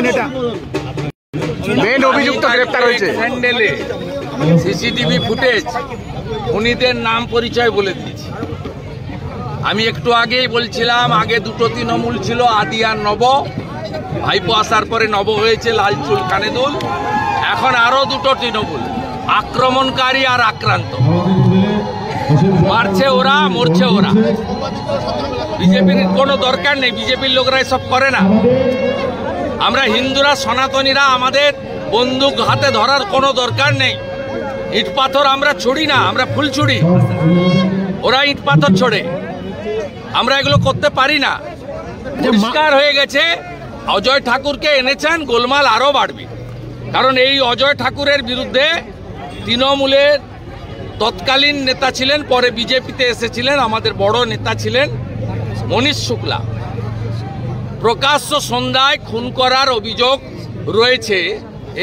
বলছেন এটা মেন অভিযুক্ত গ্রেফতার হয়েছে। হ্যান্ডেলে সিসিটিভি ফুটেজ খুনিদের নাম পরিচয় বলে দিয়েছি। আমি একটু আগেই বলছিলাম আগে দুটো তৃণমূল ছিল, আদি আর নব। ভাইপো আসার পরে নব হয়েছে লালচুল কানেদুল। এখন আরো দুটো তৃণমূল, আক্রমণকারী আর আক্রান্ত। মারছে ওরা, মরছে ওরা। বিজেপির কোনো দরকার নেই, বিজেপির লোকরা এসব করে না। আমরা হিন্দুরা, সনাতনীরা আমাদের বন্দুক হাতে ধরার কোনো দরকার নেই। ইট পাথর আমরা ছুড়ি না, আমরা ফুল ছুড়ি। ওরা ইট পাথর ছোড়ে, আমরা এগুলো করতে পারি না। পরিষ্কার হয়ে গেছে, অজয় ঠাকুরকে এনেছেন, গোলমাল আরো বাড়বে। কারণ এই অজয় ঠাকুরের বিরুদ্ধে তৃণমূলের তৎকালীন নেতা ছিলেন, পরে বিজেপিতে এসেছিলেন, আমাদের বড় নেতা ছিলেন মনীষ শুক্লা। প্রকাশ্য সন্ধ্যায় খুন করার অভিযোগ রয়েছে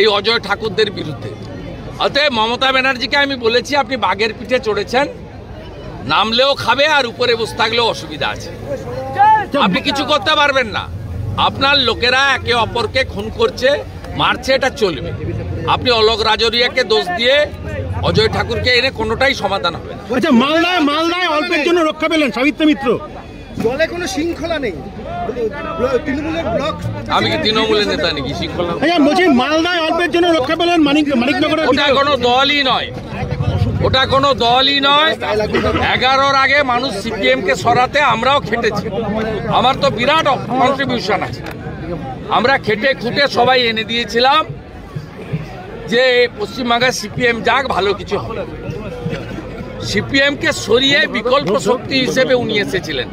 এই অজয় ঠাকুরদের বিরুদ্ধে। অতএব মমতা ব্যানার্জিকে আমি বলেছি, আপনি বাঘের পিঠে চড়েছেন, নামলেও খাবে আর উপরে বসে থাকলেও অসুবিধা আছে। আপনি কিছু করতে পারবেন না। আপনার লোকেরা একে অপরকে খুন করছে, মারছে, এটা চলবে। আপনি অলোক রাজরিয়াকে দোষ দিয়ে অজয় ঠাকুরকে এনে কোনোটাই সমাধান হবে না। আচ্ছা, মালদায় অল্পের জন্য রক্ষা পেলেন সাবিত্রী মিত্র। দলে কোনো শৃঙ্খলা নেই, তৃণমূলের ব্লক। আমি কি তৃণমূলের নেতা নাকি? শৃঙ্খলা বলছি মালদায় অল্পের জন্য রক্ষা পেলেন মানিকনগরের। ওটা কোনো দলই নয়, ওটা কোনো দলই নয়। 11-র আগে মানুষ সিপিএম কে সরাতে আমরাও খেটেছি। আমার তো বিরাট কন্ট্রিবিউশন আছে। আমরা খেটে খুঁটে সবাই এনে দিয়েছিলাম যে পশ্চিমবাংলায় সিপিএম যাক, ভালো কিছু হবে। সিপিএম কে সরিয়ে বিকল্প শক্তি হিসেবে উনি এসেছিলেন,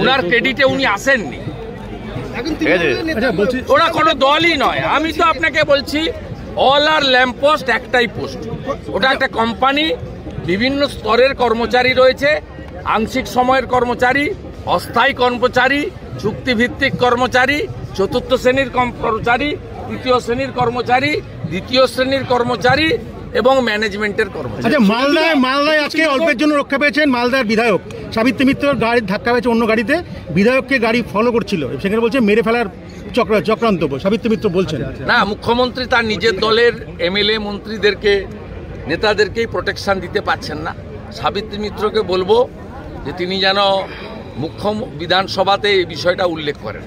ওনার ক্রেডিটে উনি আসেননি। ওরা কোনো দলই নয়। আমি তো আপনাকে বলছি, অল আর ল্যাম্প পোস্ট একটাই পোস্ট। ওটা একটা কোম্পানি, বিভিন্ন স্তরের কর্মচারী রয়েছে, আংশিক সময়ের কর্মচারী, অস্থায়ী কর্মচারী, চুক্তিভিত্তিক কর্মচারী, চতুর্থ শ্রেণীর কর্মচারী, তৃতীয় শ্রেণীর কর্মচারী, দ্বিতীয় শ্রেণীর কর্মচারী এবং ম্যানেজমেন্টের কর্মচারী। আচ্ছা, মালদায় আজকে অল্পের জন্য রক্ষা পেয়েছেন মালদার বিধায়ক। সাবিত্রী মিত্রর গাড়ির ধাক্কা পেয়েছে অন্য গাড়িতে, বিধায়ককে গাড়ি ফলো করছিল, সেখানে বলছে মেরে ফেলার চক্রান্ত। সাবিত্রী মিত্র বলছেন না, মুখ্যমন্ত্রী তার নিজের দলের এমএলএ মন্ত্রীদেরকে, নেতাদেরকেই প্রোটেকশন দিতে পারছেন না। সাবিত্রী মিত্রকে বলবো যে তিনি যেন মুখ্য বিধানসভাতে এই বিষয়টা উল্লেখ করেন,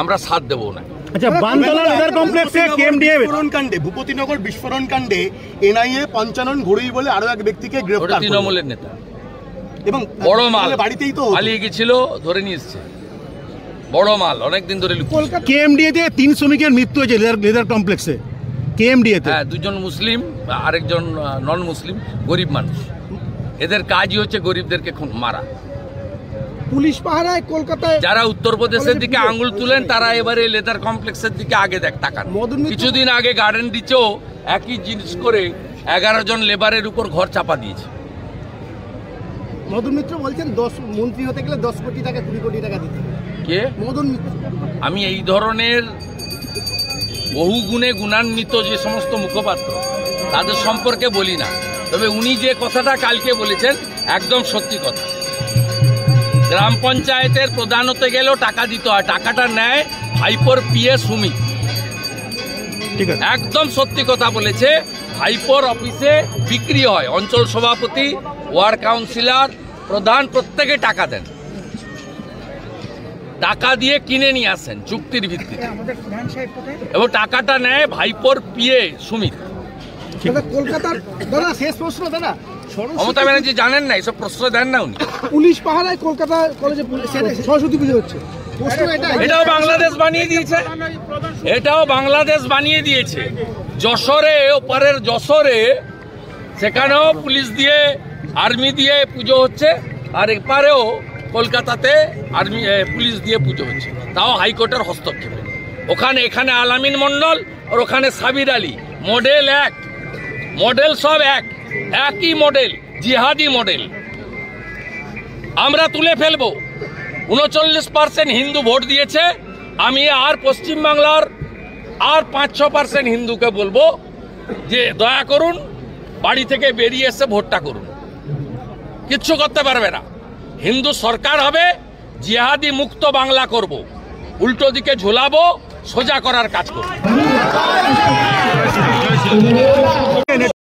আমরা সাথ দেবো না। আচ্ছা, বানতলা লেদার কমপ্লেক্সে কেএমডিএ বিস্ফোরণ কাণ্ডে, ভূপতিনগর বিস্ফোরণ কাণ্ডে এনআইএ পঞ্চানন ঘড়ুই বলে আরো এক ব্যক্তিকে গ্রেফতার। তৃণমূলের নেতা এবং বড় মাল বাড়িতেই তো পালিয়ে গেছিল, ধরে নিয়ে এসছে। বড় মাল অনেকদিন ধরে। কেএমডিএতে 3 শ্রমিকের মৃত্যু হয়েছে লেদার কমপ্লেক্সে। কেএমডিএতে হ্যাঁ, 2জন মুসলিম, আরেকজন নন মুসলিম, গরিব মানুষ। এদের কাজই হচ্ছে গরিবদেরকে মারা। পুলিশ পাহারায় কলকাতায় যারা উত্তরপ্রদেশের দিকে আঙুল তুলেন তারা এবারে লেদার কমপ্লেক্সের দিকে আগে তাকান। কিছুদিন আগে গার্ডেন রিচেও একই জিনিস করে 11 জন লেবারের উপর ঘর চাপা দিয়েছে। মদন মিত্র বলছেন 10 মন্ত্রী হতে গেলে 10 কোটি টাকা 20 কোটি টাকা দিতে হবে। কে? মদন মিত্র। আমি এই ধরনের বহু গুণে গুণান্বিত যে সমস্ত মুখপাত্র তাদের সম্পর্কে বলি না, তবে উনি যে কথাটা কালকে বলেছেন একদম সত্যি কথা। গ্রাম পঞ্চায়েতের প্রধান হতে গেলেও টাকা দিতে হয়, টাকাটা নেয় ভাইপোর পিএ সুমিত। একদম সত্যি কথা বলেছে। ভাইপোর অফিসে বিক্রি হয়, অঞ্চল সভাপতি, ওয়ার্ড কাউন্সিলর, প্রধান প্রত্যেকে টাকা দেন, টাকা দিয়ে কিনে নিয়ে আসেন চুক্তির ভিত্তিতে, এবং টাকাটা নেয় ভাইপোর পিএ সুমিত। কলকাতার দাদা, শেষ প্রশ্ন দাদা, মমতা ব্যানার্জি জানেন না, এসব প্রশ্রয় দেন না উনি। পুলিশ পাহারায় কলকাতা কলেজে সরস্বতী পুজো হচ্ছে, এটাও বাংলাদেশ বানিয়ে দিয়েছে, এটাও বাংলাদেশ বানিয়ে দিয়েছে। যশোরে, ওপারের যশোরে, সেখানেও পুলিশ দিয়ে, আর্মি দিয়ে পুজো হচ্ছে, আর এপারেও কলকাতাতে আর্মি পুলিশ দিয়ে পুজো হচ্ছে, তাও হাইকোর্টের হস্তক্ষেপে। এখানে আলামিন মন্ডল আর ওখানে সাবির আলী, মডেল এক, মডেল সব একই মডেল, জিহাদি মডেল। আমরা তুলে ফেলবো। 39% হিন্দু ভোট দিয়েছে। আমি আর পশ্চিমবাংলার আর 5-6% হিন্দুকে বলবো যে দয়া করুন, বাড়ি থেকে বেরিয়ে এসে ভোটটা করুন। কিচ্ছু করতে পারবে না। হিন্দু সরকার হবে, জিহাদি মুক্ত বাংলা করব, উল্টো দিকে ঝোলাবো, সোজা করার কাজ করব।